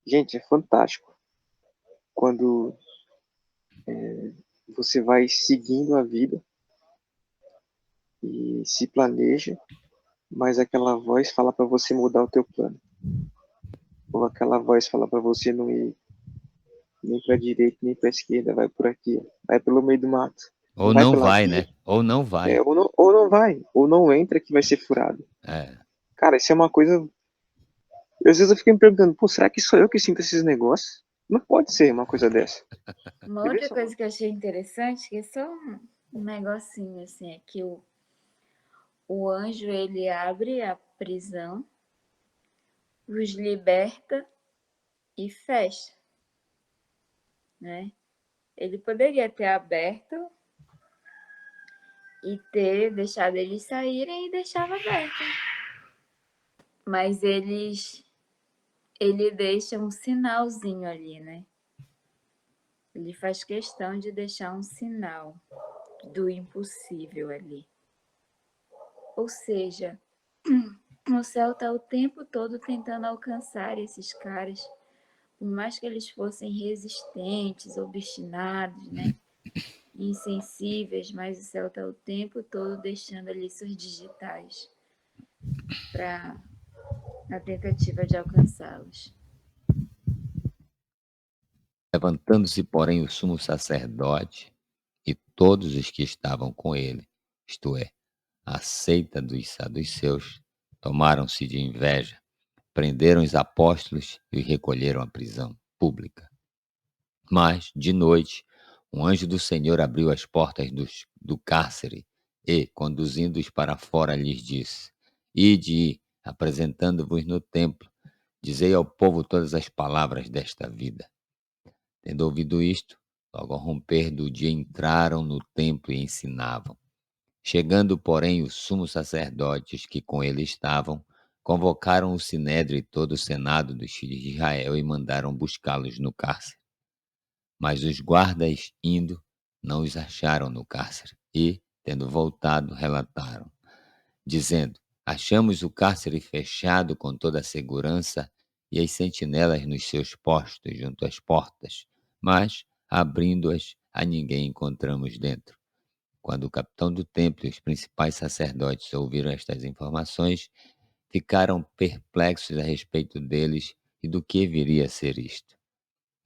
Gente, é fantástico quando você vai seguindo a vida e se planeja, mas aquela voz fala para você mudar o teu plano. Ou aquela voz fala para você não ir nem para direita nem para esquerda, vai por aqui, vai pelo meio do mato, Ou não vai não pela vai, via, né? Ou não vai. ou não vai, ou não entra que vai ser furado. É. Cara, isso é uma coisa. Às vezes eu fico me perguntando, pô, será que sou eu que sinto esses negócios? Não pode ser uma coisa dessa. Uma Você vê outra só. coisa que eu achei interessante, que é só um negocinho assim, é que o anjo ele abre a prisão, os liberta e fecha, né? Ele poderia ter aberto e ter deixado eles saírem e deixava aberto. Mas ele deixa um sinalzinho ali, né? Ele faz questão de deixar um sinal do impossível ali. Ou seja, o céu está o tempo todo tentando alcançar esses caras, por mais que eles fossem resistentes, obstinados, né? Insensíveis, mas o céu está o tempo todo deixando ali suas digitais para na tentativa de alcançá-los. Levantando-se, porém, o sumo sacerdote e todos os que estavam com ele, isto é, a seita dos saduceus, tomaram-se de inveja, prenderam os apóstolos e os recolheram à prisão pública. Mas, de noite, um anjo do Senhor abriu as portas do cárcere e, conduzindo-os para fora, lhes disse: Ide, apresentando-vos no templo, dizei ao povo todas as palavras desta vida. Tendo ouvido isto, logo ao romper do dia entraram no templo e ensinavam. Chegando, porém, os sumos sacerdotes que com ele estavam, convocaram o sinédrio e todo o senado dos filhos de Israel e mandaram buscá-los no cárcere. Mas os guardas, indo, não os acharam no cárcere e, tendo voltado, relataram, dizendo: Achamos o cárcere fechado com toda a segurança e as sentinelas nos seus postos junto às portas, mas, abrindo-as, a ninguém encontramos dentro. Quando o capitão do templo e os principais sacerdotes ouviram estas informações, ficaram perplexos a respeito deles e do que viria a ser isto.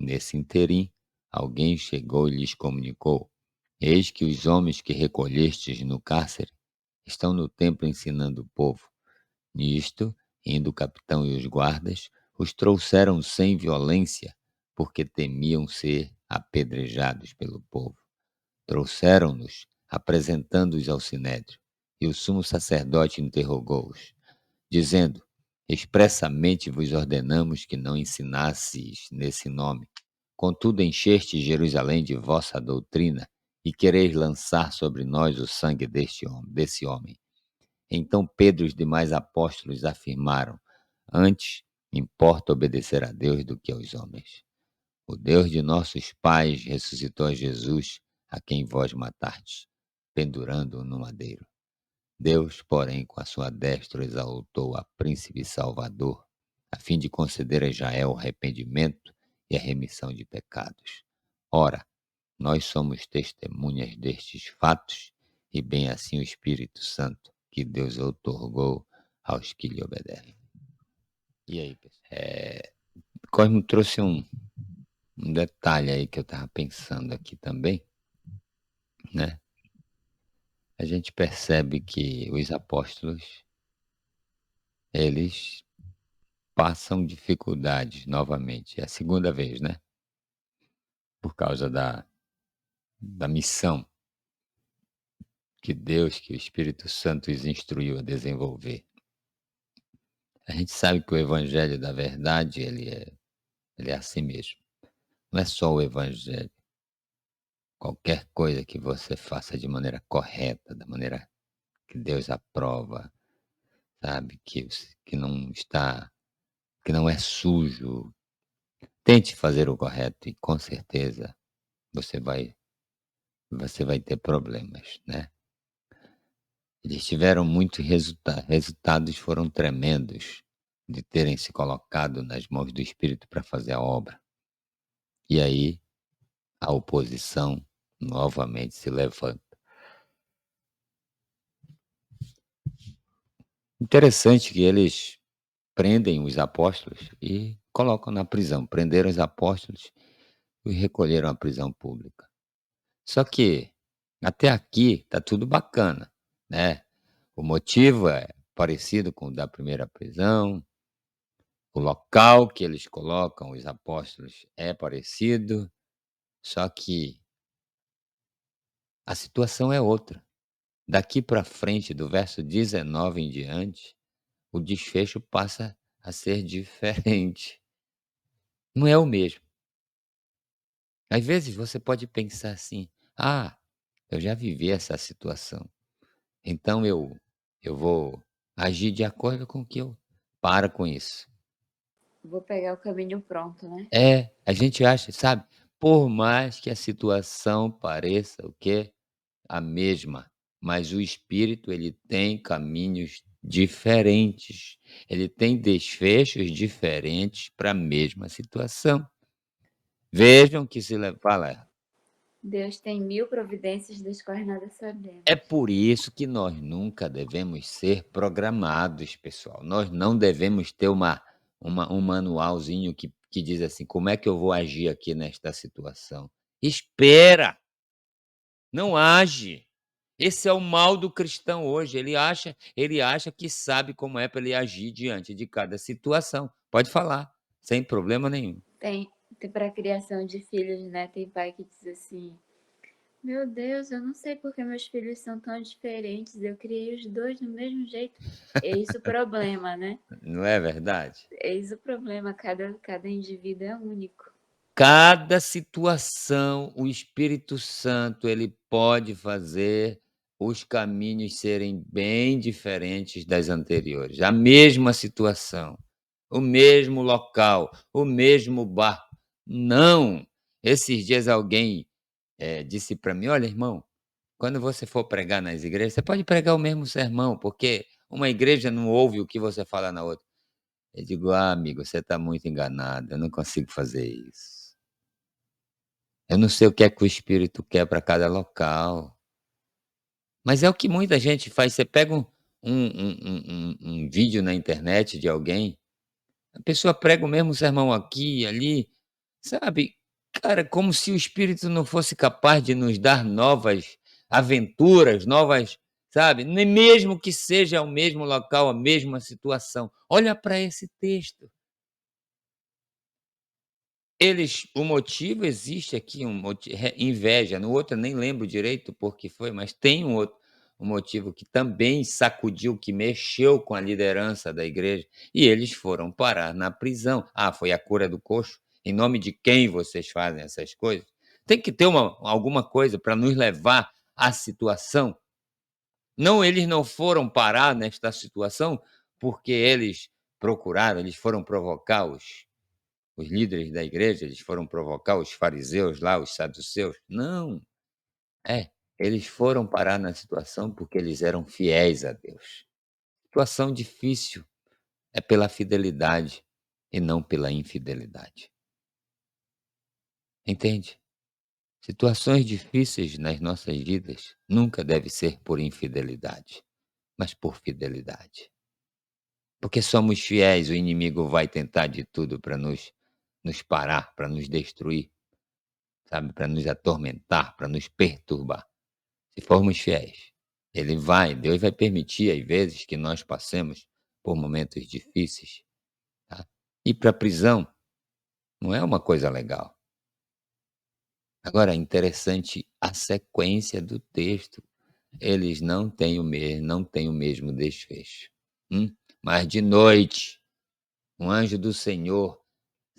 Nesse interim, alguém chegou e lhes comunicou: Eis que os homens que recolhestes no cárcere estão no templo ensinando o povo. Nisto, indo o capitão e os guardas, os trouxeram sem violência, porque temiam ser apedrejados pelo povo. Trouxeram-nos, apresentando-os ao sinédrio, e o sumo sacerdote interrogou-os, dizendo: Expressamente vos ordenamos que não ensinasseis nesse nome. Contudo, enchestes Jerusalém de vossa doutrina e quereis lançar sobre nós o sangue desse homem. Então Pedro e os demais apóstolos afirmaram: Antes importa obedecer a Deus do que aos homens. O Deus de nossos pais ressuscitou a Jesus, a quem vós matastes, pendurando-o no madeiro. Deus, porém, com a sua destra exaltou a príncipe salvador, a fim de conceder a Israel o arrependimento e a remissão de pecados. Ora, nós somos testemunhas destes fatos, e bem assim o Espírito Santo, que Deus outorgou aos que lhe obedecem. E aí, pessoal? Cosmo trouxe um detalhe aí que eu estava pensando aqui também, né? A gente percebe que os apóstolos, eles passam dificuldades novamente. É a segunda vez, né? Por causa da missão que Deus, que o Espírito Santo os instruiu a desenvolver. A gente sabe que o evangelho da verdade, ele é assim mesmo. Não é só o evangelho. Qualquer coisa que você faça de maneira correta, da maneira que Deus aprova, sabe? Que não está, que não é sujo. Tente fazer o correto e com certeza você vai, você vai ter problemas, né? Eles tiveram muitos resultados foram tremendos, de terem se colocado nas mãos do Espírito para fazer a obra. E aí a oposição novamente se levanta. Interessante que eles prendem os apóstolos e colocam na prisão. Prenderam os apóstolos e recolheram à prisão pública. Só que até aqui tá tudo bacana, né? O motivo é parecido com o da primeira prisão, o local que eles colocam os apóstolos é parecido, só que a situação é outra. Daqui para frente, do verso 19 em diante, o desfecho passa a ser diferente. Não é o mesmo. Às vezes você pode pensar assim: "Ah, eu já vivi essa situação, então eu vou agir de acordo com o que eu". Para com isso. Vou pegar o caminho pronto, né? É, a gente acha, sabe, por mais que a situação pareça o quê? A mesma, mas o espírito ele tem caminhos diferentes, ele tem desfechos diferentes para a mesma situação. Vejam que se le fala. Deus tem 1000 providências das quais nada sabemos. É por isso que nós nunca devemos ser programados, pessoal. Nós não devemos ter um manualzinho que diz assim: "Como é que eu vou agir aqui nesta situação?". Espera, não age. Esse é o mal do cristão hoje, ele acha que sabe como é para ele agir diante de cada situação. Pode falar, sem problema nenhum. Tem para criação de filhos, né? Tem pai que diz assim: Meu Deus, eu não sei porque meus filhos são tão diferentes. Eu criei os dois do mesmo jeito. Eis o problema, né? Não é verdade? Eis o problema. Cada indivíduo é único. Cada situação, o Espírito Santo, ele pode fazer os caminhos serem bem diferentes das anteriores. A mesma situação, o mesmo local, o mesmo barco. Não! Esses dias alguém, disse para mim: "Olha, irmão, quando você for pregar nas igrejas, você pode pregar o mesmo sermão, porque uma igreja não ouve o que você fala na outra". Eu digo: "Ah, amigo, você está muito enganado, eu não consigo fazer isso". Eu não sei o que é que o espírito quer para cada local, mas é o que muita gente faz. Você pega um vídeo na internet de alguém, a pessoa prega o mesmo sermão aqui e ali, sabe, cara, como se o espírito não fosse capaz de nos dar novas aventuras, novas, sabe, nem mesmo que seja o mesmo local, a mesma situação. Olha para esse texto. O motivo existe aqui, inveja, no outro eu nem lembro direito por que foi, mas tem um motivo que também sacudiu, que mexeu com a liderança da igreja, e eles foram parar na prisão. Ah, foi a cura do coxo? Em nome de quem vocês fazem essas coisas? Tem que ter alguma coisa para nos levar à situação. Não, eles não foram parar nesta situação porque eles procuraram, eles foram provocar os líderes da igreja, eles foram provocar os fariseus lá, os saduceus. Não, eles foram parar na situação porque eles eram fiéis a Deus. Situação difícil é pela fidelidade e não pela infidelidade. Entende? Situações difíceis nas nossas vidas nunca deve ser por infidelidade, mas por fidelidade. Porque somos fiéis, o inimigo vai tentar de tudo para nos parar, para nos destruir, sabe, para nos atormentar, para nos perturbar. Se formos fiéis, Deus vai permitir às vezes que nós passemos por momentos difíceis, tá. Ir pra prisão não é uma coisa legal. Agora, interessante a sequência do texto, eles não têm o mesmo desfecho. Mas de noite, um anjo do Senhor.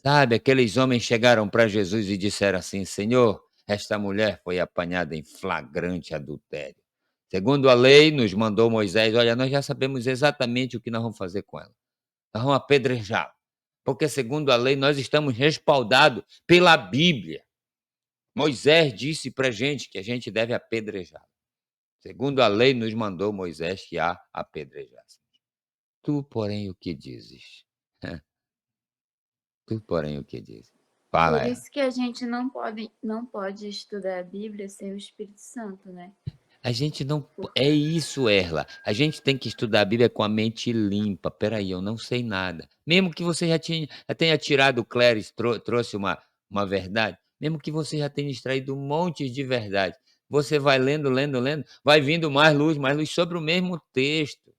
Sabe, aqueles homens chegaram para Jesus e disseram assim: "Senhor, esta mulher foi apanhada em flagrante adultério. Segundo a lei, nos mandou Moisés, olha, nós já sabemos exatamente o que nós vamos fazer com ela. Nós vamos apedrejá-la, porque segundo a lei nós estamos respaldados pela Bíblia. Moisés disse para gente que a gente deve apedrejá-la. Segundo a lei, nos mandou Moisés que a apedrejássemos. Tu, porém, o que dizes?" Tu, porém, o que diz? Fala Por ela. isso que a gente não pode estudar a Bíblia sem o Espírito Santo, né? A gente não. É isso, Erla. A gente tem que estudar a Bíblia com a mente limpa. Peraí, eu não sei nada. Mesmo que você já tenha tirado o Cléris, trouxe uma verdade, mesmo que você já tenha extraído um monte de verdade, você vai lendo, lendo, lendo, vai vindo mais luz sobre o mesmo texto.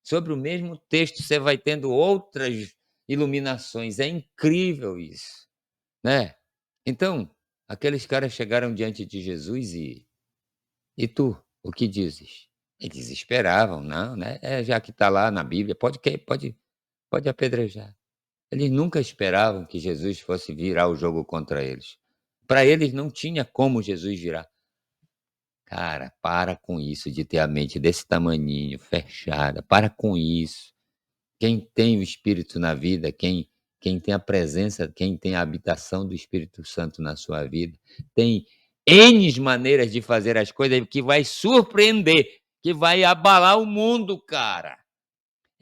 Sobre o mesmo texto, você vai tendo outras iluminações. É incrível isso, né? Então, aqueles caras chegaram diante de Jesus e tu, o que dizes? Eles esperavam, não, né? Já que está lá na Bíblia, pode apedrejar. Eles nunca esperavam que Jesus fosse virar o jogo contra eles. Para eles não tinha como Jesus virar. Cara, para com isso de ter a mente desse tamaninho, fechada. Para com isso. Quem tem o Espírito na vida, quem tem a presença, quem tem a habitação do Espírito Santo na sua vida, tem N maneiras de fazer as coisas que vai surpreender, que vai abalar o mundo, cara.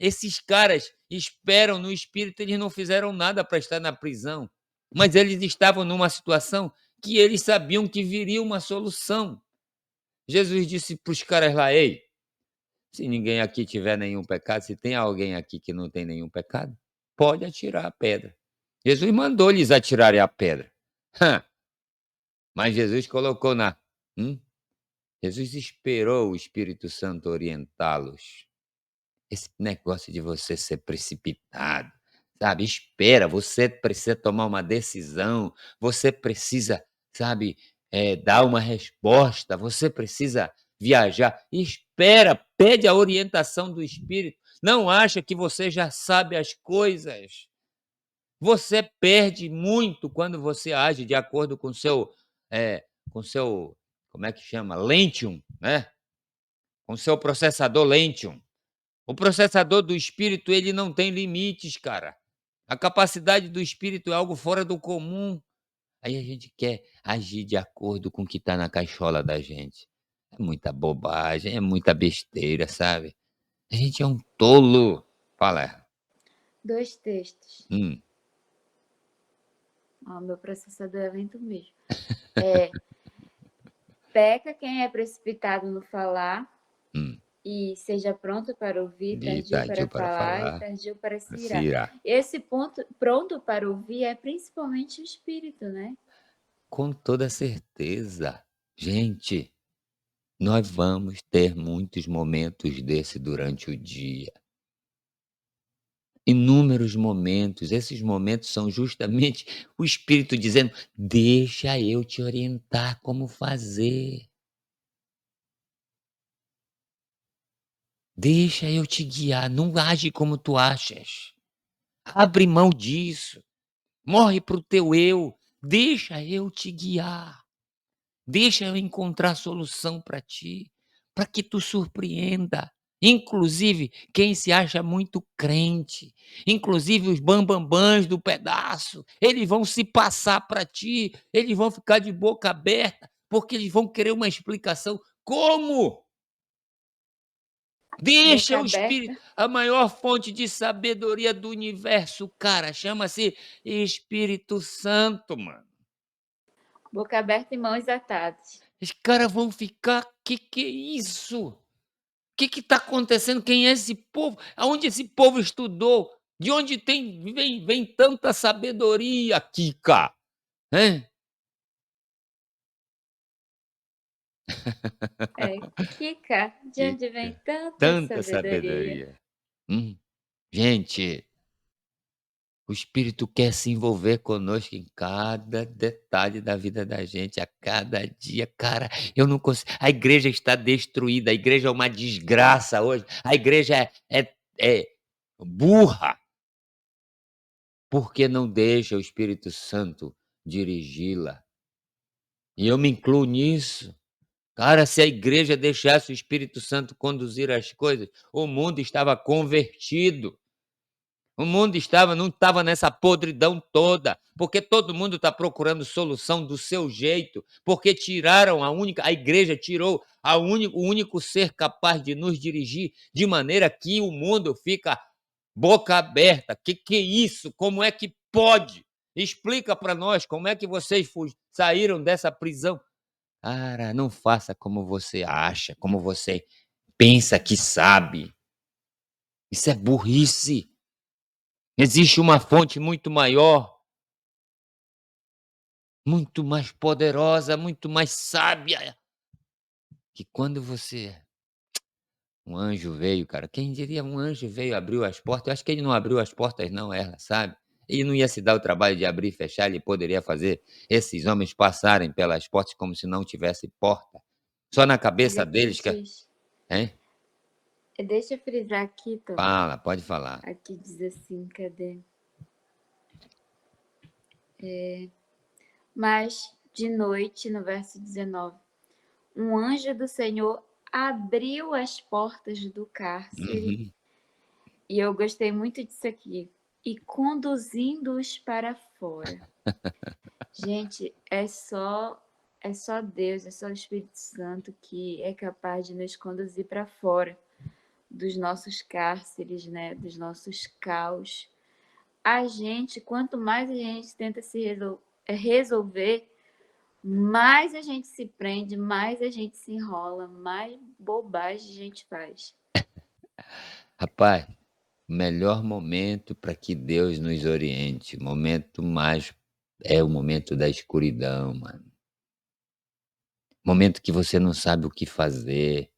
Esses caras esperam no Espírito, eles não fizeram nada para estar na prisão, mas eles estavam numa situação que eles sabiam que viria uma solução. Jesus disse para os caras lá: ei, se ninguém aqui tiver nenhum pecado, se tem alguém aqui que não tem nenhum pecado, pode atirar a pedra. Jesus mandou-lhes atirarem a pedra. Mas Jesus colocou na. Hum? Jesus esperou o Espírito Santo orientá-los. Esse negócio de você ser precipitado, sabe? Espera, você precisa tomar uma decisão, você precisa, sabe, dar uma resposta, você precisa viajar. Espera, pede a orientação do Espírito. Não acha que você já sabe as coisas. Você perde muito quando você age de acordo com seu, como é que chama? Lentium, né? Com seu processador Lentium. O processador do espírito, ele não tem limites, cara. A capacidade do espírito é algo fora do comum. Aí a gente quer agir de acordo com o que está na caixola da gente. É muita bobagem, é muita besteira, sabe? A gente é um tolo. Fala. Dois textos. Hum, Meu processador é lento mesmo. Peca quem é precipitado no falar hum. e seja pronto para ouvir, tardio para Tardio para falar e falar, tardio para se se irar. irá. Esse ponto, pronto para ouvir, é principalmente o espírito, né? Com toda certeza. Gente, nós vamos ter muitos momentos desse durante o dia. Inúmeros momentos, esses momentos são justamente o Espírito dizendo: "Deixa eu te orientar como fazer. Deixa eu te guiar, não age como tu achas. Abre mão disso, morre para o teu eu, deixa eu te guiar, deixa eu encontrar solução para ti, para que tu surpreenda". Inclusive quem se acha muito crente, inclusive os bambambãs do pedaço, eles vão se passar para ti, eles vão ficar de boca aberta, porque eles vão querer uma explicação. Como? Deixa Boca o Espírito, aberta, a maior fonte de sabedoria do universo, cara, chama-se Espírito Santo, mano. boca aberta e mãos atadas. Os caras vão ficar, que é isso? O que está acontecendo? Quem é esse povo? Aonde esse povo estudou? De onde vem tanta sabedoria aqui, cara? Hein? Kika, de onde vem Kika, tanta tanta sabedoria? sabedoria. Gente, o Espírito quer se envolver conosco em cada detalhe da vida da gente, a cada dia. Cara, eu não consigo. A igreja está destruída, a igreja é uma desgraça hoje, a igreja é burra, porque não deixa o Espírito Santo dirigi-la. E eu me incluo nisso. Cara, se a igreja deixasse o Espírito Santo conduzir as coisas, o mundo estava convertido. O mundo não estava nessa podridão toda, porque todo mundo está procurando solução do seu jeito, porque tiraram a igreja tirou o único ser capaz de nos dirigir de maneira que o mundo fica boca aberta. Que é isso? Como é que pode? Explica para nós como é que vocês saíram dessa prisão. Cara, não faça como você acha, como você pensa que sabe. Isso é burrice. Existe uma fonte muito maior, muito mais poderosa, muito mais sábia, que quando você um anjo veio, cara, quem diria um anjo veio, abriu as portas, eu acho que ele não abriu as portas não, ela, sabe. Ele não ia se dar o trabalho de abrir e fechar, ele poderia fazer esses homens passarem pelas portas como se não tivesse porta. Só na Mas cabeça aqui deles que diz, hein? deixa eu frisar aqui, Tom. Fala, pode falar. Aqui diz assim, cadê? Mas de noite, no verso 19, um anjo do Senhor abriu as portas do cárcere, Uhum. e eu gostei muito disso aqui, e conduzindo-os para fora. Gente, é só Deus, é só o Espírito Santo que é capaz de nos conduzir para fora dos nossos cárceres, né, dos nossos caos. A gente, quanto mais a gente tenta resolver, mais a gente se prende, mais a gente se enrola, mais bobagem a gente faz. Rapaz, melhor momento para que Deus nos oriente, momento mais é o momento da escuridão, mano. Momento que você não sabe o que fazer,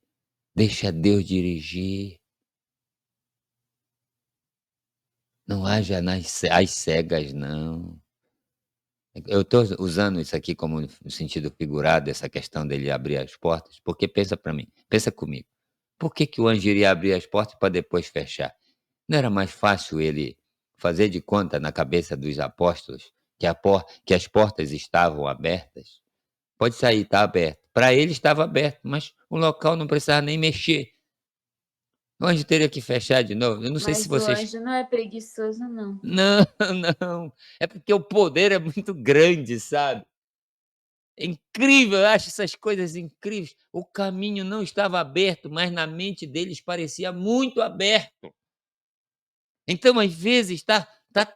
deixa Deus dirigir. Não haja às cegas não. Eu estou usando isso aqui como no sentido figurado, essa questão dele abrir as portas, porque pensa para mim, pensa comigo, por que que o anjo iria abrir as portas para depois fechar? Não era mais fácil ele fazer de conta na cabeça dos apóstolos que as portas estavam abertas? Pode sair, está aberto. Para ele estava aberto, mas o local não precisava nem mexer. O anjo teria que fechar de novo. Eu não sei se Mas o vocês anjo não é preguiçoso, não. não, não. É porque o poder é muito grande, sabe. É incrível, eu acho essas coisas incríveis. O caminho não estava aberto, mas na mente deles parecia muito aberto. Então, às vezes, tá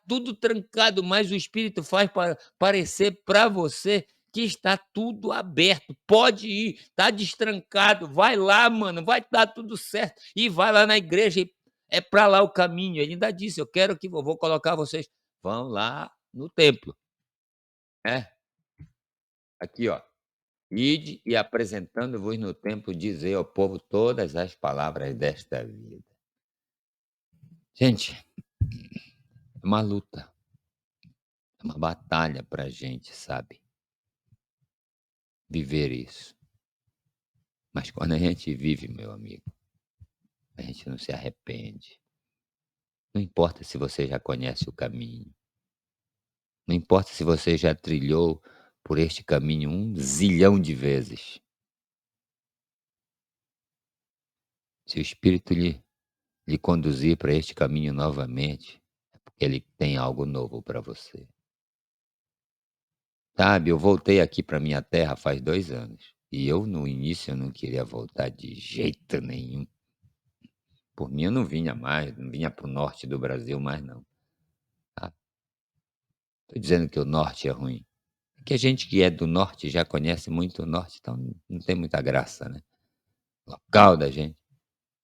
tudo trancado, mas o Espírito faz parecer para você que está tudo aberto. Pode ir, tá destrancado, vai lá, mano, vai dar tudo certo. E vai lá na igreja, e é para lá o caminho. Ele ainda disse: "Eu quero que vou colocar vocês vão lá no templo", né. Aqui, ó: "Ide e apresentando-vos no templo, dizei ao povo todas as palavras desta vida". Gente, é uma luta. É uma batalha pra gente, sabe, viver isso. Mas quando a gente vive, meu amigo, a gente não se arrepende. Não importa se você já conhece o caminho, não importa se você já trilhou por este caminho 1 zilhão de vezes. Se o Espírito lhe conduzir para este caminho novamente, é porque ele tem algo novo para você. Sabe, eu voltei aqui para minha terra faz 2 anos, e eu no início eu não queria voltar de jeito nenhum. Por mim eu não vinha mais, não vinha para o norte do Brasil mais não, tá. Tô dizendo que o norte é ruim, é que a gente que é do norte já conhece muito o norte, então não tem muita graça, né. O local da gente,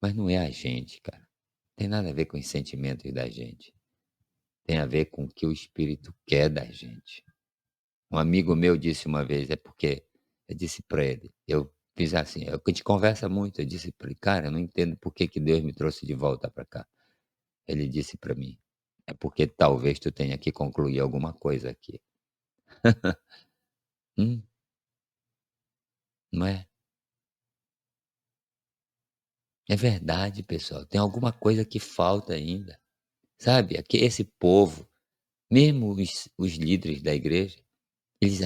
mas não é a gente, cara. Tem nada a ver com os sentimentos da gente, tem a ver com o que o espírito quer da gente. Um amigo meu disse uma vez, é porque eu disse para ele, eu fiz assim, a gente conversa muito, eu disse para ele: "Cara, eu não entendo por que que Deus me trouxe de volta para cá". Ele disse para mim: "É porque talvez tu tenha que concluir alguma coisa aqui". Hum, não é? É verdade, pessoal, tem alguma coisa que falta ainda, sabe, aqui esse povo, mesmo os líderes da igreja, eles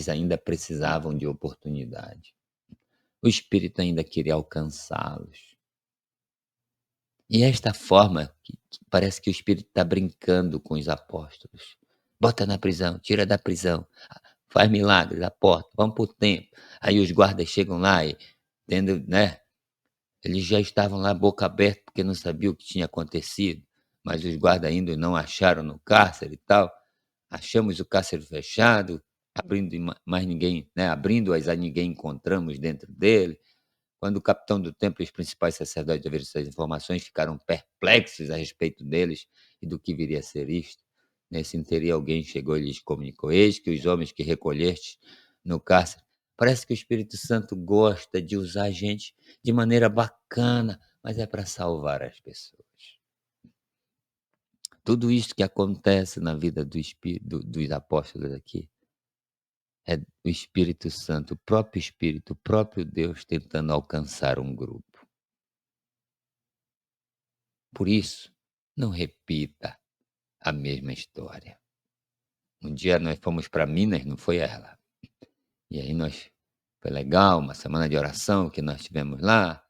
ainda precisavam de oportunidade. O Espírito ainda queria alcançá-los. E esta forma que parece que o Espírito está brincando com os apóstolos. Bota na prisão, tira da prisão, faz milagres, a porta, vamos para o templo. Aí os guardas chegam lá e tendo, né, eles já estavam lá boca aberta porque não sabiam o que tinha acontecido. mas os guardas ainda não acharam no cárcere e tal. Achamos o cárcere fechado, abrindo mais ninguém, né, abrindo-as a ninguém encontramos dentro dele. Quando o capitão do templo e os principais sacerdotes ouviram essas informações, ficaram perplexos a respeito deles e do que viria a ser isto. Nesse interim, alguém chegou e lhes comunicou: eis que os homens que recolhestes no cárcere. Parece que o Espírito Santo gosta de usar a gente de maneira bacana, mas é para salvar as pessoas. Tudo isso que acontece na vida dos apóstolos aqui é o Espírito Santo, o próprio Deus tentando alcançar um grupo. Por isso, não repita a mesma história. Um dia nós fomos para Minas, não foi ela? E aí foi legal, uma semana de oração que nós tivemos lá.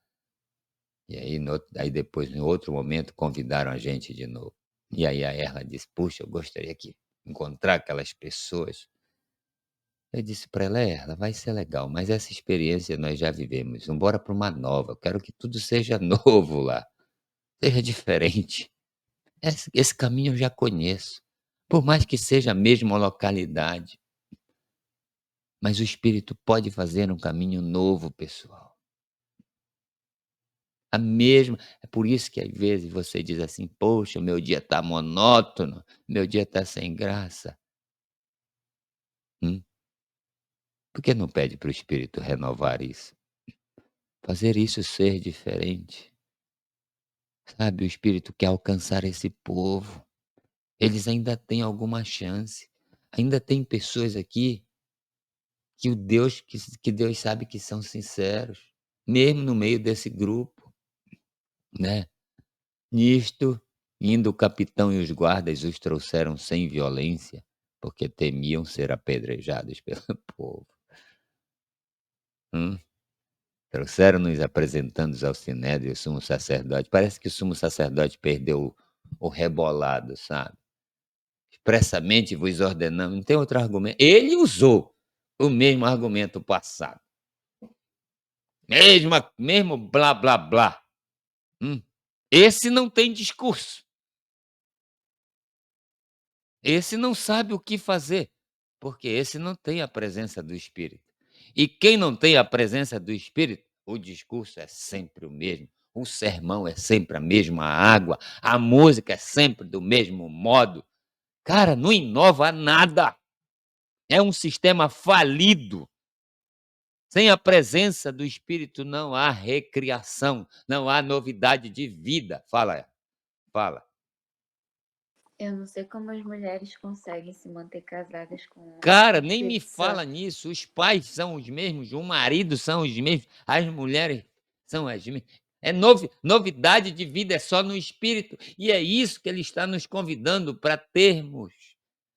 E aí, aí depois, em outro momento, convidaram a gente de novo. E aí a Erla disse: puxa, eu gostaria de encontrar aquelas pessoas. Eu disse para ela: Erla, vai ser legal, mas essa experiência nós já vivemos. Vamos embora para uma nova. Eu quero que tudo seja novo lá, seja diferente. Esse caminho eu já conheço, por mais que seja a mesma localidade. Mas o Espírito pode fazer um caminho novo, pessoal. É por isso que às vezes você diz assim: poxa, meu dia está monótono, meu dia está sem graça. Por que não pede para o Espírito renovar isso? Fazer isso ser diferente. Sabe, o Espírito quer alcançar esse povo. Eles ainda têm alguma chance. Ainda tem pessoas aqui que Deus sabe que são sinceros, mesmo no meio desse grupo, né. Nisto, indo o capitão e os guardas os trouxeram sem violência, porque temiam ser apedrejados pelo povo. Hum. Trouxeram-nos apresentando-os ao sinédrio e ao sumo sacerdote. Parece que o sumo sacerdote perdeu o rebolado, sabe. Expressamente vos ordenamos, não tem outro argumento. Ele usou o mesmo argumento passado. Mesmo blá, blá, blá. Esse não tem discurso. Esse não sabe o que fazer, porque esse não tem a presença do Espírito. E quem não tem a presença do Espírito, o discurso é sempre o mesmo, o sermão é sempre a mesma água, a música é sempre do mesmo modo. Cara, não inova nada. É um sistema falido. Sem a presença do Espírito não há recriação, não há novidade de vida. Fala. Eu não sei como as mulheres conseguem se manter casadas com Cara, o nem me Espírito fala Santo. nisso. Os pais são os mesmos, o marido são os mesmos, as mulheres são as mesmas. É novidade de vida, é só no espírito. E é isso que ele está nos convidando para termos.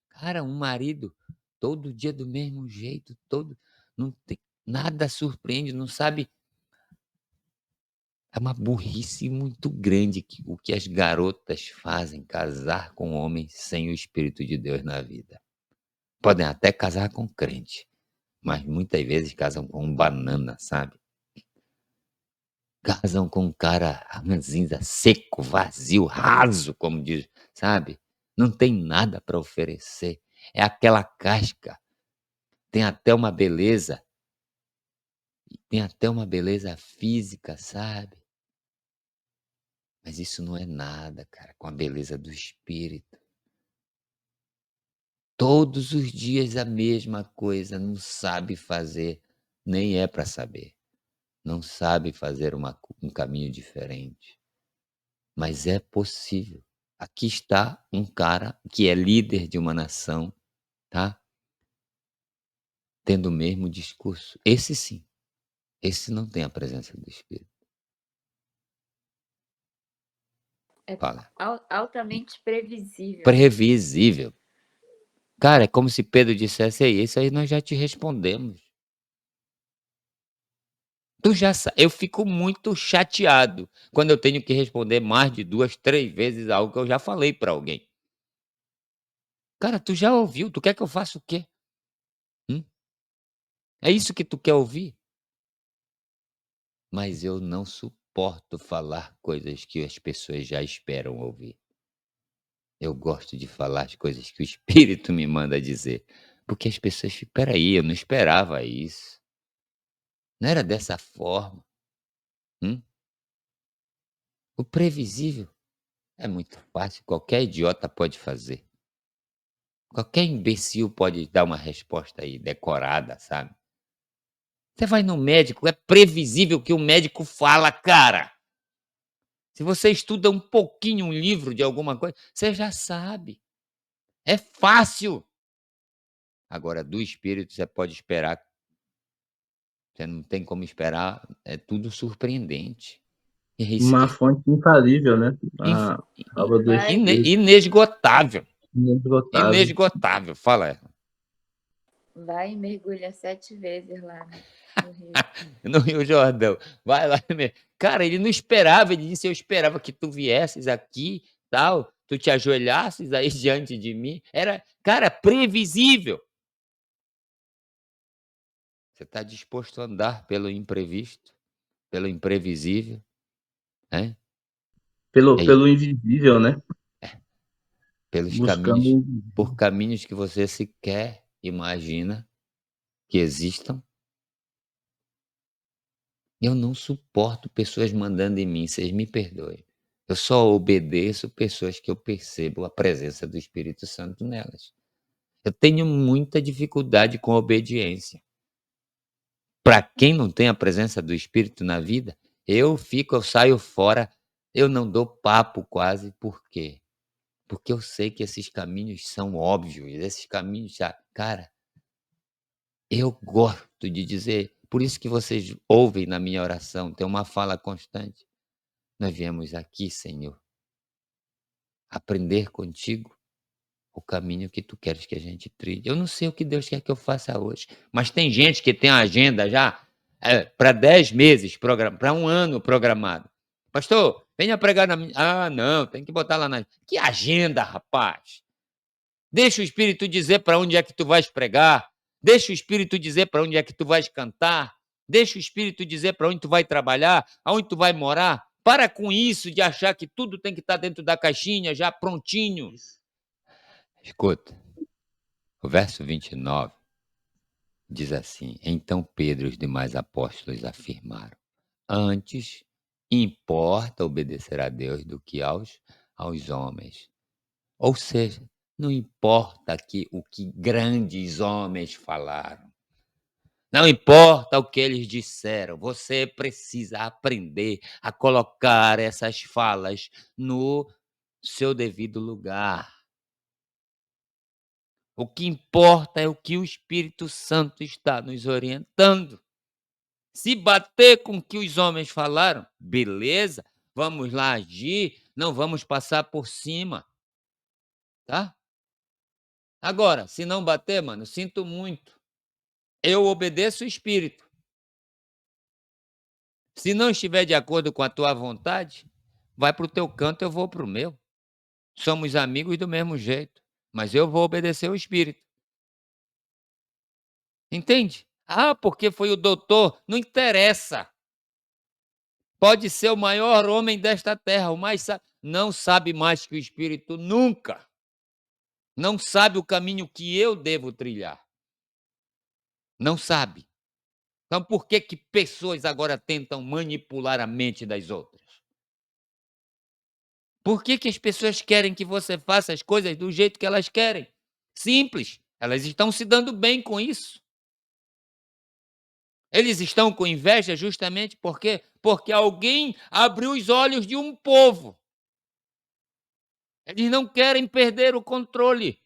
Cara, um marido todo dia do mesmo jeito, não tem nada surpreende, não sabe. É uma burrice muito grande o que as garotas fazem, casar com homens sem o Espírito de Deus na vida. Podem até casar com crente, mas muitas vezes casam com um banana, sabe. Casam com um cara ranzinza, seco, vazio, raso, como diz, sabe. Não tem nada para oferecer, é aquela casca. Tem até uma beleza tem até uma beleza física, sabe. Mas isso não é nada, cara, com a beleza do espírito. Todos os dias a mesma coisa, não sabe fazer, nem é para saber. Não sabe fazer um caminho diferente, mas é possível. Aqui está um cara que é líder de uma nação, tá, tendo o mesmo discurso. Esse sim, esse não tem a presença do Espírito. É Fala. altamente previsível. Previsível. Cara, é como se Pedro dissesse: "Ei, isso aí nós já te respondemos". Eu fico muito chateado quando eu tenho que responder mais de 2, 3 vezes algo que eu já falei para alguém. Cara, tu já ouviu, tu quer que eu faça o quê? Hum? É isso que tu quer ouvir? Mas eu não suporto falar coisas que as pessoas já esperam ouvir. Eu gosto de falar as coisas que o espírito me manda dizer, porque as pessoas ficam: "Espera aí, eu não esperava isso, não era dessa forma". Hum? O previsível é muito fácil, qualquer idiota pode fazer. Qualquer imbecil pode dar uma resposta aí decorada, sabe. Você vai no médico, é previsível o que o médico fala, cara. Se você estuda um pouquinho um livro de alguma coisa, você já sabe. É fácil. Agora do espírito você pode esperar, você não tem como esperar, é tudo surpreendente. É isso Uma que fonte infalível, né, inf a palavra do Vai, Espírito, inesgotável, inesgotável. inesgotável. Fala. vai e mergulha 7 vezes lá no rio. No Rio Jordão. Vai lá mesmo. Cara, ele não esperava, ele disse: "Eu esperava que tu viesses aqui, tal, tu te ajoelhasses aí diante de mim". Era, cara, previsível. Você está disposto a andar pelo imprevisto, pelo imprevisível, né? Pelo É, pelo invisível, né, pelos buscando o caminhos, invisível. por caminhos que você sequer imagina que existam. Eu não suporto pessoas mandando em mim, vocês me perdoem. Eu só obedeço pessoas que eu percebo a presença do Espírito Santo nelas. Eu tenho muita dificuldade com obediência. Para quem não tem a presença do Espírito na vida, eu saio fora, eu não dou papo quase, por quê? Porque eu sei que esses caminhos são óbvios, esses caminhos já, cara, eu gosto de dizer, por isso que vocês ouvem na minha oração, tem uma fala constante. Nós viemos aqui, Senhor, aprender contigo o caminho que tu queres que a gente trilhe. Eu não sei o que Deus quer que eu faça hoje, mas tem gente que tem a agenda já para 10 meses, para um ano programado. Pastor, venha pregar na minha. Ah, não, tem que botar lá na. Que agenda, rapaz? Deixa o Espírito dizer para onde é que tu vais pregar. Deixa o Espírito dizer para onde é que tu vais cantar. Deixa o Espírito dizer para onde tu vai trabalhar, aonde tu vai morar. Para com isso de achar que tudo tem que estar dentro da caixinha, já prontinho. Escuta, o verso 29 diz assim: Então Pedro e os demais apóstolos afirmaram: Antes importa obedecer a Deus do que aos homens. Ou seja, não importa o que grandes homens falaram. Não importa o que eles disseram, você precisa aprender a colocar essas falas no seu devido lugar. O que importa é o que o Espírito Santo está nos orientando. Se bater com o que os homens falaram, beleza, vamos lá agir, não vamos passar por cima, tá? Agora, se não bater, mano, sinto muito. Eu obedeço o Espírito. Se não estiver de acordo com a tua vontade, vai para o teu canto, eu vou para o meu. Somos amigos do mesmo jeito, mas eu vou obedecer o Espírito. Entende? Ah, porque foi o doutor. Não interessa. Pode ser o maior homem desta terra, o mais não sabe mais que o Espírito nunca. Não sabe o caminho que eu devo trilhar. Não sabe. Então, por que que pessoas agora tentam manipular a mente das outras? Por que que as pessoas querem que você faça as coisas do jeito que elas querem? Simples, elas estão se dando bem com isso. Eles estão com inveja justamente porque alguém abriu os olhos de um povo. Eles não querem perder o controle.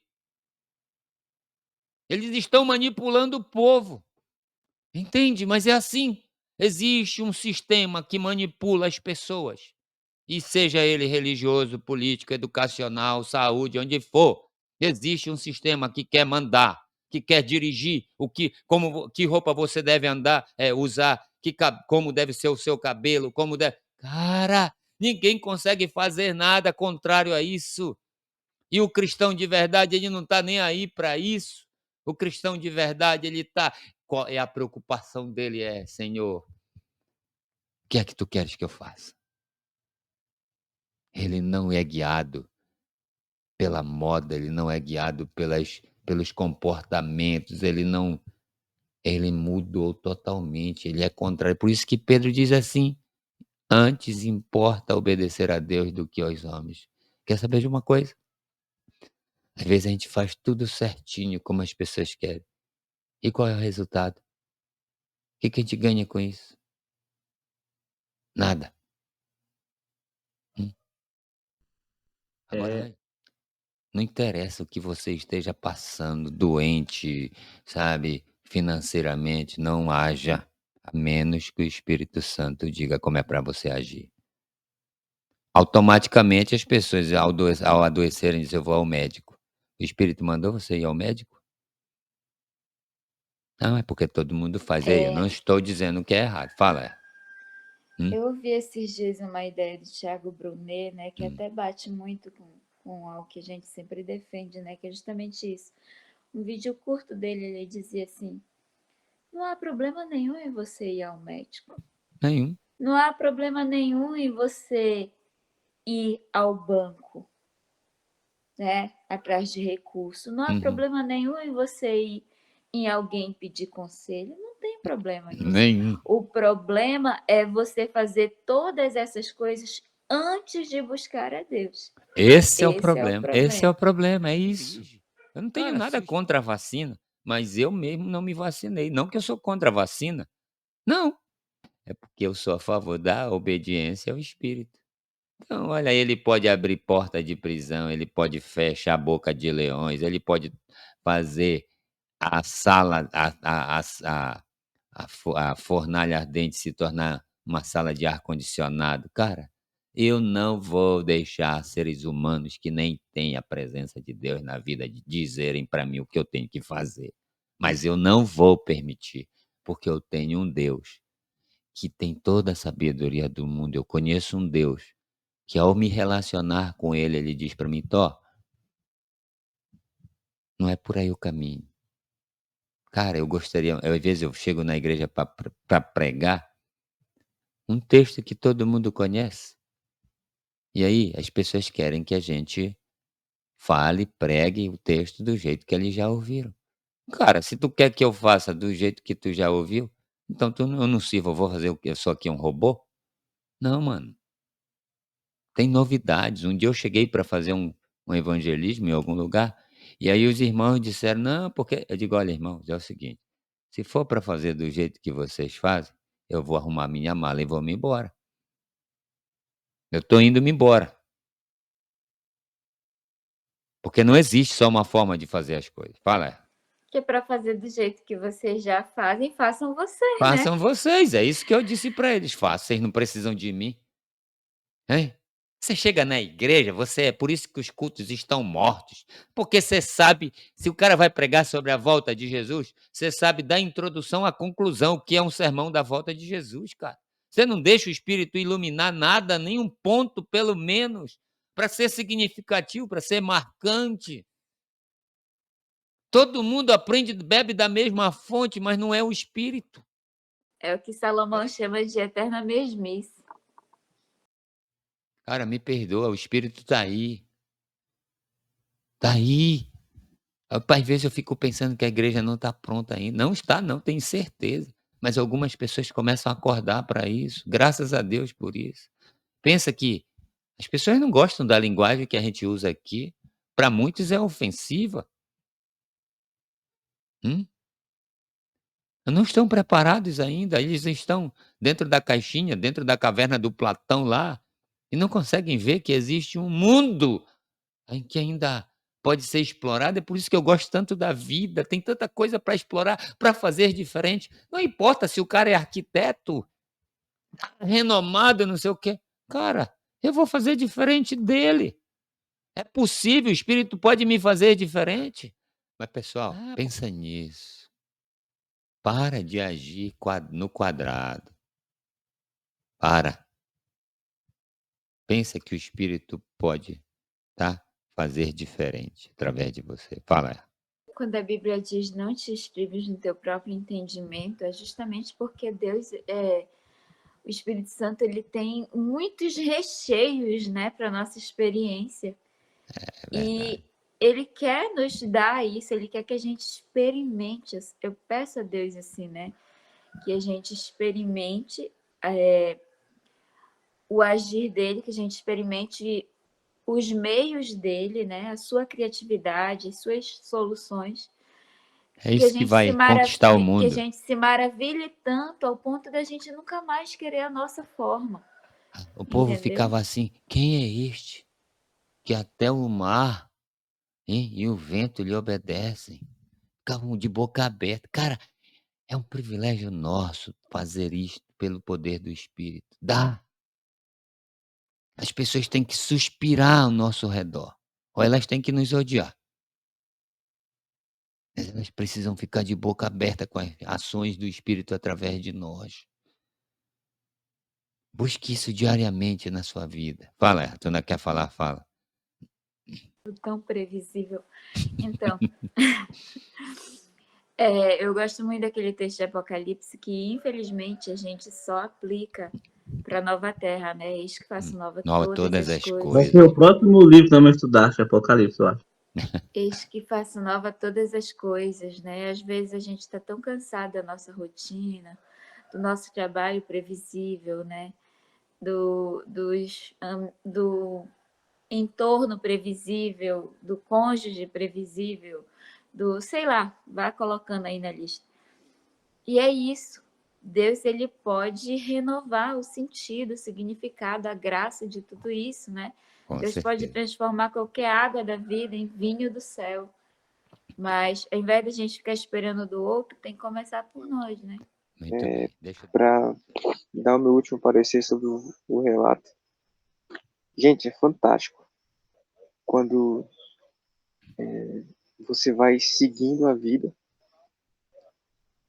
Eles estão manipulando o povo. Entende? Mas é assim. Existe um sistema que manipula as pessoas. E seja ele religioso, político, educacional, saúde, onde for, existe um sistema que quer mandar, que quer dirigir que roupa você deve usar, como deve ser o seu cabelo, como deve. Cara, ninguém consegue fazer nada contrário a isso. E o cristão de verdade, ele não está nem aí para isso. O cristão de verdade, ele está. Qual é a preocupação dele? Senhor, o que é que tu queres que eu faça? Ele não é guiado pela moda, ele não é guiado pelos comportamentos, ele mudou totalmente, ele é contrário. Por isso que Pedro diz assim: "Antes importa obedecer a Deus do que aos homens". Quer saber de uma coisa? Às vezes a gente faz tudo certinho como as pessoas querem. E qual é o resultado? O que que a gente ganha com isso? Nada. Hum. É, Agora, não interessa o que você esteja passando, doente, sabe, financeiramente, não haja, a menos que o Espírito Santo diga como é para você agir. Automaticamente as pessoas ao adoecerem dizem: "Eu vou ao médico". O Espírito mandou você ir ao médico? Não, é porque todo mundo faz. Ei, eu não estou dizendo que é errado. Fala. Eu ouvi esses dias uma ideia do Thiago Brunet, né, que Hum. até bate muito com algo que a gente sempre defende, né, que é justamente isso. Um vídeo curto dele, ele dizia assim: não há problema nenhum em você ir ao médico. Nenhum. Não há problema nenhum em você ir ao banco, né, atrás de recurso. Não há problema nenhum em você ir em alguém pedir conselho. Não tem problema nisso. Nenhum. O problema é você fazer todas essas coisas antes de buscar a Deus. Esse é o problema. Esse é o problema, é isso. Eu não tenho Cara, nada contra a vacina, mas eu mesmo não me vacinei. Não que eu sou contra a vacina. Não. É porque eu sou a favor da obediência ao Espírito. Então, olha, ele pode abrir porta de prisão, ele pode fechar a boca de leões, ele pode fazer a sala, a fornalha ardente se tornar uma sala de ar-condicionado. Cara, eu não vou deixar seres humanos que nem têm a presença de Deus na vida de dizerem para mim o que eu tenho que fazer. Mas eu não vou permitir, porque eu tenho um Deus que tem toda a sabedoria do mundo. Eu conheço um Deus que, ao me relacionar com ele, ele diz para mim: "Tó, não é por aí o caminho". Cara, às vezes eu chego na igreja para pregar um texto que todo mundo conhece, e aí as pessoas querem que a gente fale, pregue o texto do jeito que eles já ouviram. Cara, se tu quer que eu faça do jeito que tu já ouviu, então eu não sirvo, eu vou fazer o quê? Eu sou aqui um robô? Não, mano. Tem novidades. Um dia eu cheguei para fazer um evangelismo em algum lugar, e aí os irmãos disseram: "Não, porque", eu digo: "Olha, irmãos, é o seguinte, se for para fazer do jeito que vocês fazem, eu vou arrumar minha mala e vou me embora. Eu estou indo-me embora, porque não existe só uma forma de fazer as coisas". Fala. Que para fazer do jeito que vocês já fazem, façam vocês, né? Façam vocês, é isso que eu disse para eles: "Façam, vocês não precisam de mim". Hein? Você chega na igreja, você é por isso que os cultos estão mortos, porque você sabe, se o cara vai pregar sobre a volta de Jesus, você sabe da introdução à conclusão, que é um sermão da volta de Jesus, cara. Você não deixa o Espírito iluminar nada, nenhum ponto, pelo menos, para ser significativo, para ser marcante. Todo mundo aprende, bebe da mesma fonte, mas não é o Espírito. É o que Salomão chama de eterna mesmice. Cara, me perdoa, o Espírito está aí. Está aí. Às vezes eu fico pensando que a igreja não está pronta ainda. Não está não, tenho certeza. Mas algumas pessoas começam a acordar para isso. Graças a Deus por isso. Pensa que as pessoas não gostam da linguagem que a gente usa aqui. Para muitos é ofensiva. Hum? Não estão preparados ainda. Eles estão dentro da caixinha, dentro da caverna do Platão lá, e não conseguem ver que existe um mundo em que ainda pode ser explorado. É por isso que eu gosto tanto da vida, tem tanta coisa para explorar, para fazer diferente. Não importa se o cara é arquiteto, renomado, não sei o quê. Cara, eu vou fazer diferente dele. É possível, o espírito pode me fazer diferente. Mas, pessoal, pensa nisso. Para de agir no quadrado. Para. Pensa que o espírito pode, tá, fazer diferente através de você. Fala. Quando a Bíblia diz não te estribes no teu próprio entendimento, é justamente porque Deus, o Espírito Santo, ele tem muitos recheios, né, para nossa experiência. E ele quer nos dar isso, ele quer que a gente experimente. Eu peço a Deus assim, né? Que a gente experimente o agir dele, que a gente experimente os meios dele, né? A sua criatividade, as suas soluções. É isso que vai conquistar o mundo. Que a gente se maravilhe tanto ao ponto da gente nunca mais querer a nossa forma. O povo Entendeu? ficava assim, quem é este? Que até o mar, hein, e o vento lhe obedecem. Ficavam de boca aberta. Cara, é um privilégio nosso fazer isto pelo poder do Espírito. Dá. As pessoas têm que suspirar ao nosso redor. Ou elas têm que nos odiar. Mas elas precisam ficar de boca aberta com as ações do Espírito através de nós. Busque isso diariamente na sua vida. Fala, tu não quer falar? Fala. Tão previsível. Então, eu gosto muito daquele texto de Apocalipse que, infelizmente, a gente só aplica para a nova terra, né? Eis que faço nova todas as coisas. Vai ser o próximo livro também estudar, Apocalipse, eu acho. Eis que faço nova todas as coisas, né? Às vezes a gente está tão cansado da nossa rotina, do nosso trabalho previsível, né? Do entorno previsível, do cônjuge previsível, sei lá, vá colocando aí na lista. E é isso. Deus, ele pode renovar o sentido, o significado, a graça de tudo isso, né? Com Deus certeza. pode transformar qualquer água da vida em vinho do céu. Mas, ao invés de a gente ficar esperando do outro, tem que começar por nós, né? Muito bem. Para dar o meu último parecer sobre o relato. Gente, é fantástico quando você vai seguindo a vida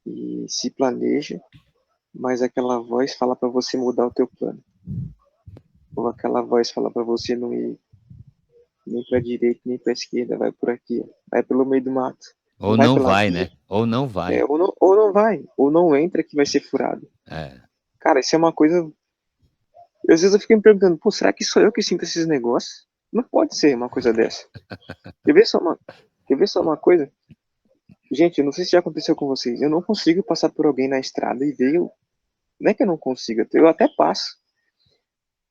e se planeja, mas aquela voz fala para você mudar o teu plano. Ou aquela voz fala para você não ir nem para direita nem para esquerda, vai por aqui, vai pelo meio do mato. Ou não vai, né? Ou não vai. Ou não vai, ou não entra que vai ser furado. Cara, isso é uma coisa. Às vezes eu fico me perguntando, pô, será que sou eu que sinto esses negócios? Não pode ser uma coisa dessa. Quer ver só uma coisa? Gente, eu não sei se já aconteceu com vocês. Eu não consigo passar por alguém na estrada e ver. Não é que eu não consiga, eu até passo.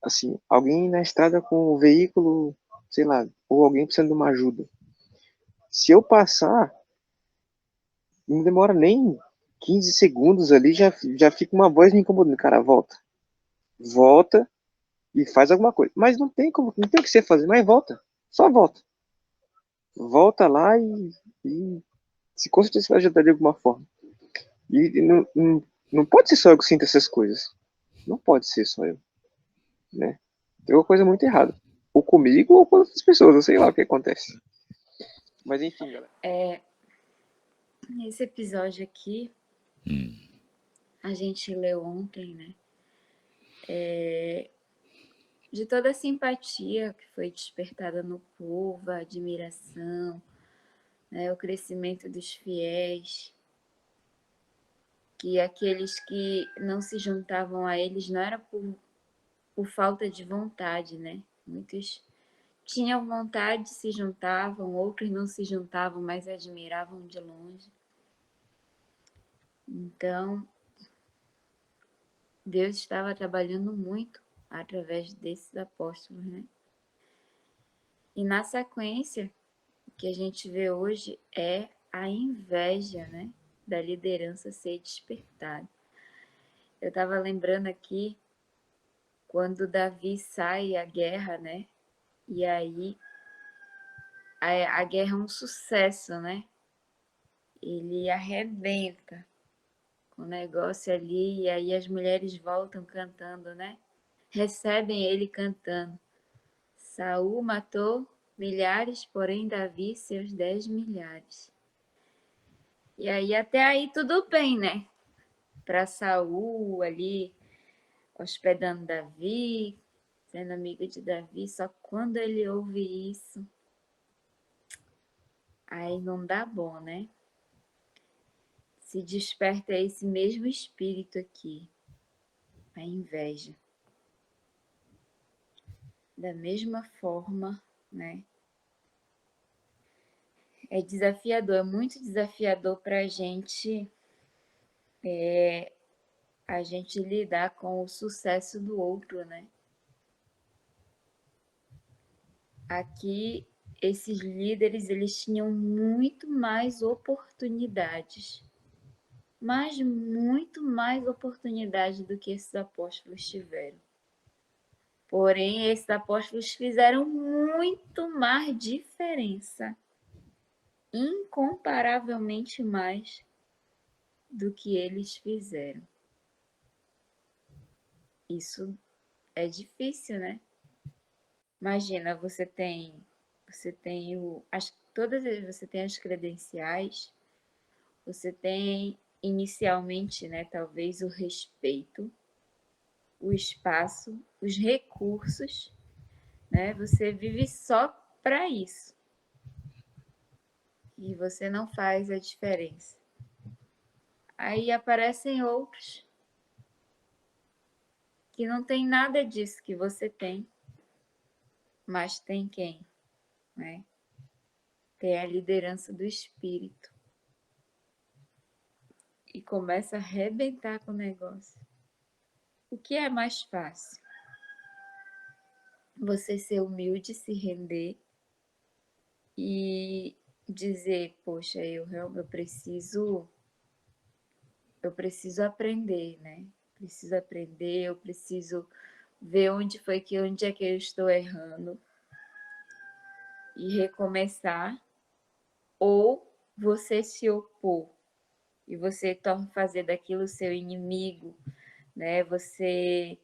Assim, alguém na estrada com o veículo, sei lá, ou alguém precisando de uma ajuda. Se eu passar, não demora nem 15 segundos ali, já fica uma voz me incomodando. Cara, volta. Volta e faz alguma coisa. Mas não tem como, não tem o que você fazer, mas volta. Só volta. Volta lá e se com certeza vai ajudar de alguma forma. E não pode ser só eu que sinto essas coisas. Não pode ser só eu. Né? Tem uma coisa muito errada. Ou comigo ou com outras pessoas. Eu sei lá o que acontece. Mas enfim, galera. Nesse episódio aqui, a gente leu ontem, né? De toda a simpatia que foi despertada no povo, a admiração, né? O crescimento dos fiéis, que aqueles que não se juntavam a eles não era por falta de vontade, né? Muitos tinham vontade, se juntavam, outros não se juntavam, mas admiravam de longe. Então, Deus estava trabalhando muito através desses apóstolos, né? E na sequência, o que a gente vê hoje é a inveja, né? Da liderança ser despertada. Eu estava lembrando aqui quando Davi sai à guerra, né? E aí a guerra é um sucesso, né? Ele arrebenta com o negócio ali e aí as mulheres voltam cantando, né? Recebem ele cantando. Saul matou milhares, porém Davi seus 10 milhares. E aí até aí tudo bem, né? Para Saul ali hospedando Davi, sendo amigo de Davi, só quando ele ouve isso, aí não dá bom, né? Se desperta esse mesmo espírito aqui, a inveja. Da mesma forma, né? é desafiador, é muito desafiador para a gente lidar com o sucesso do outro, né? Aqui, esses líderes, eles tinham muito mais oportunidades, mas muito mais oportunidades do que esses apóstolos tiveram. Porém, esses apóstolos fizeram muito mais diferença, incomparavelmente mais do que eles fizeram. Isso é difícil, né? Imagina, você tem você tem as credenciais, você tem inicialmente, né, talvez o respeito, o espaço, os recursos, né? Você vive só para isso. E você não faz a diferença. Aí aparecem outros que não tem nada disso que você tem, mas tem quem, né? Tem a liderança do espírito. E começa a arrebentar com o negócio. O que é mais fácil? Você ser humilde, se render e dizer, poxa, eu preciso aprender, né? Preciso aprender, eu preciso ver onde é que eu estou errando e recomeçar, ou você se opor e você fazer daquilo seu inimigo, né? Você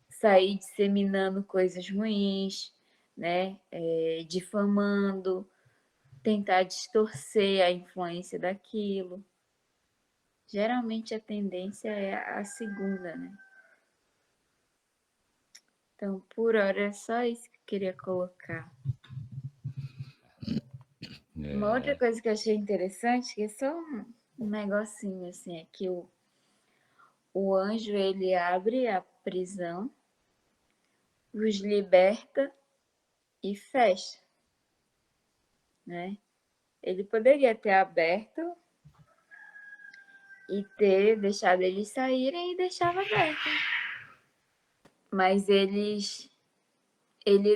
sair disseminando coisas ruins, né? Difamando, tentar distorcer a influência daquilo. Geralmente a tendência é a segunda, né? Então, por hora, é só isso que eu queria colocar. Uma outra coisa que eu achei interessante, que é só um negocinho assim, é que o anjo, ele abre a prisão, os liberta e fecha, né? Ele poderia ter aberto e ter deixado eles saírem e deixava aberto. Mas ele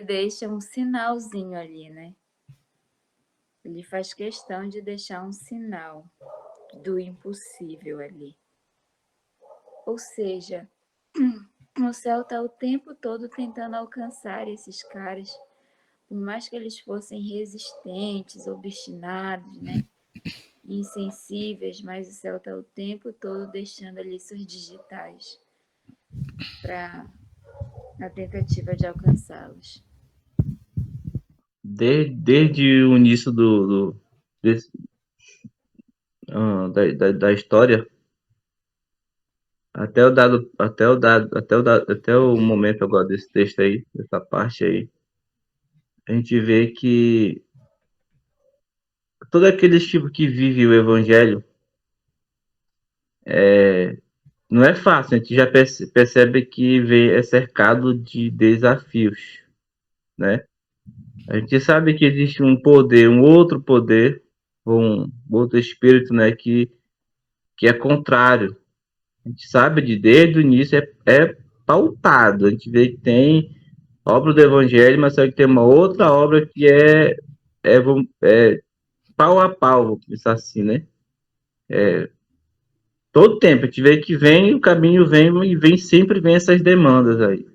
deixa um sinalzinho ali, né? Ele faz questão de deixar um sinal do impossível ali. Ou seja, o céu está o tempo todo tentando alcançar esses caras, por mais que eles fossem resistentes, obstinados, né? Insensíveis, mas o céu está o tempo todo deixando ali suas digitais para na tentativa de alcançá-los. Desde o início da história até o momento agora desse texto aí, dessa parte aí, a gente vê que todo aquele tipo que vive o evangelho não é fácil. A gente já percebe que é cercado de desafios, né? A gente sabe que existe um poder, um outro poder, um outro espírito, né, que é contrário. A gente sabe desde o início, é pautado. A gente vê que tem obra do Evangelho, mas sabe que tem uma outra obra que é pau a pau, vou pensar assim, né? Todo tempo, a gente vê que vem, o caminho vem e sempre vem essas demandas aí.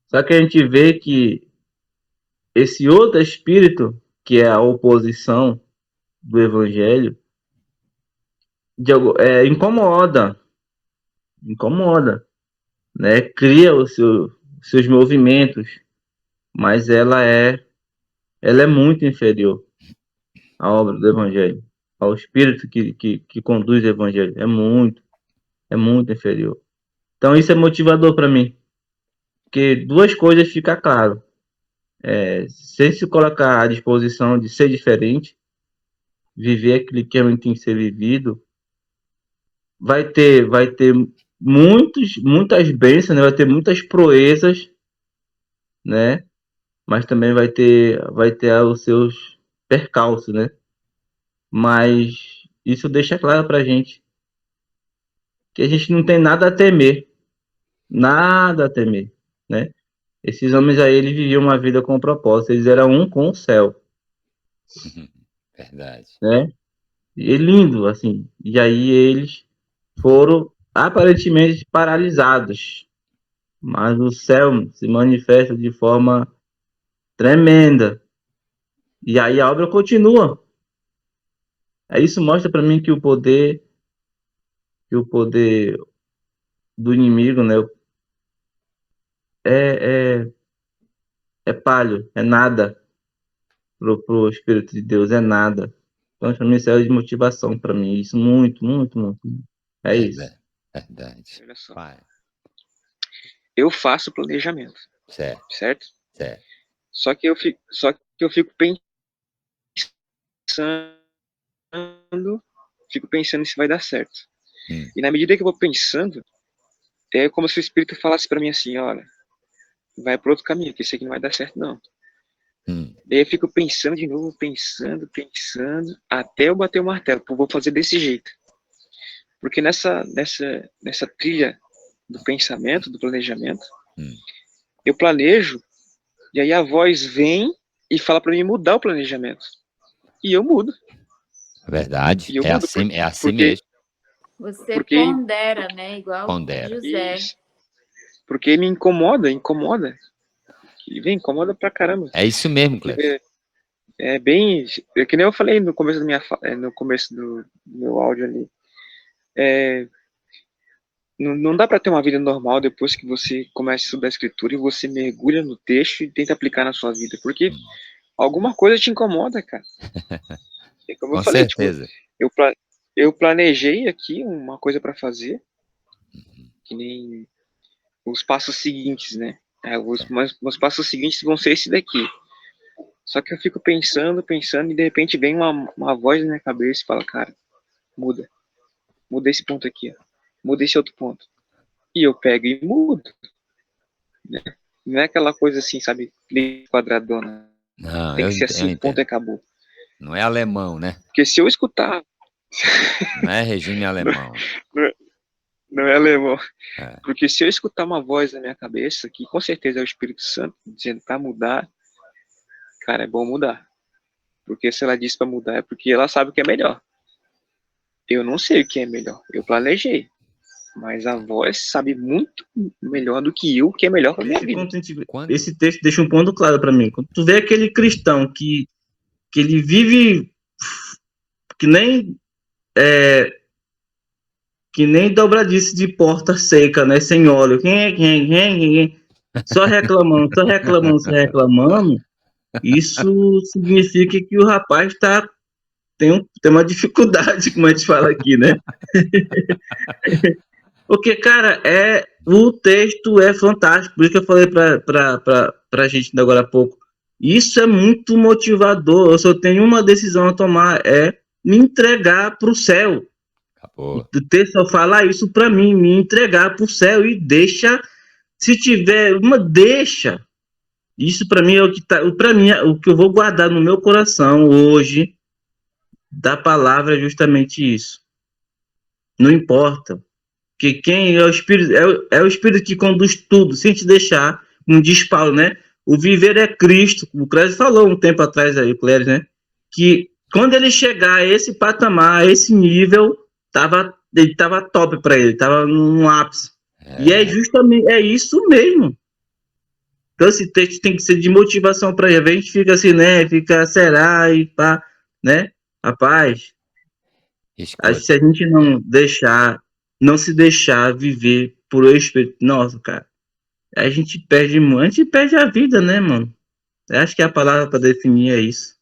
Só que a gente vê que esse outro espírito, que é a oposição do Evangelho, incomoda, né? Cria seus movimentos, mas ela é muito inferior à obra do Evangelho, ao espírito que conduz o Evangelho, é muito inferior. Então isso é motivador para mim, porque duas coisas ficam claro: sem se colocar à disposição de ser diferente, viver aquilo que realmente tem que ser vivido, vai ter muitas bênçãos, né? Vai ter muitas proezas, né? Mas também vai ter os seus percalço, né? Mas isso deixa claro pra gente que a gente não tem nada a temer, né? Esses homens aí, eles viviam uma vida com propósito, eles eram um com o céu, Verdade. né? E é lindo, assim. E aí eles foram aparentemente paralisados, mas o céu se manifesta de forma tremenda. E aí a obra continua. Aí isso mostra para mim que o poder do inimigo, né, é, é, é palho, é nada pro Espírito de Deus, é nada. Então, para mim, isso é de motivação para mim. Isso muito, muito, muito. É isso. Verdade. Olha só. Pai. Eu faço planejamento, Certo, certo? certo. Só que eu fico pensando se vai dar certo. E na medida que eu vou pensando, é como se o Espírito falasse para mim assim, olha, vai para outro caminho, que isso aqui não vai dar certo não. Daí eu fico pensando de novo, pensando, até eu bater o martelo, pô, vou fazer desse jeito. Porque nessa trilha do pensamento, do planejamento, eu planejo, e aí a voz vem e fala para mim mudar o planejamento. E eu mudo. Verdade. E eu É mudo assim, é assim porque mesmo. Você Porque- pondera, né? Igual Pondera. José. isso, porque me incomoda. E vem, incomoda pra caramba. É isso mesmo, Cléber. É bem, é que nem eu falei no começo no começo do meu áudio ali. Não dá para ter uma vida normal depois que você começa a estudar a escritura e você mergulha no texto e tenta aplicar na sua vida, porque alguma coisa te incomoda, cara. É como Com eu falei, tipo, certeza. eu planejei aqui uma coisa para fazer, que nem os passos seguintes, né? Os passos seguintes vão ser esse daqui. Só que eu fico pensando, e de repente vem uma voz na minha cabeça e fala, cara, muda esse ponto aqui, ó. Muda esse outro ponto. E eu pego e mudo. Né? Não é aquela coisa assim, sabe, quadradona. Não, Tem eu que ser entendo, eu assim, ponto e entendo. acabou. Não é alemão, né? Porque se eu escutar, Não é regime alemão. não é alemão. É. Porque se eu escutar uma voz na minha cabeça, que com certeza é o Espírito Santo, dizendo para mudar, cara, é bom mudar. Porque se ela disse para mudar, é porque ela sabe o que é melhor. Eu não sei o que é melhor. Eu planejei. Mas a voz sabe muito melhor do que eu o que é melhor para minha vida. Esse texto deixa um ponto claro para mim. Quando tu vê aquele cristão que ele vive que nem dobradiça de porta seca, né? Sem óleo. Só reclamando. Isso significa que o rapaz tem uma dificuldade, como a gente fala aqui, né? Porque, cara, o texto é fantástico. Por isso que eu falei pra gente agora há pouco. Isso é muito motivador. Eu só tenho uma decisão a tomar, é me entregar pro céu. Acabou. O texto só fala isso para mim, me entregar pro céu e deixa, se tiver deixa. Isso para mim é o que para mim o que eu vou guardar no meu coração hoje da palavra é justamente isso. Não importa, que quem é o Espírito é o Espírito que conduz tudo, sem te deixar, como diz Paulo, né? O viver é Cristo. O Cléris falou um tempo atrás aí, o Cléris, né? Que quando ele chegar a esse patamar, a esse nível, ele tava top para ele, tava no ápice. E é justamente isso mesmo. Então esse texto tem que ser de motivação para ele. A gente fica assim, né? Fica, será e pá, né? Rapaz, Escuta. se a gente não se deixar viver por o Espírito, nossa, cara, a gente perde muito, a gente perde a vida, né, mano? Eu acho que a palavra para definir é isso.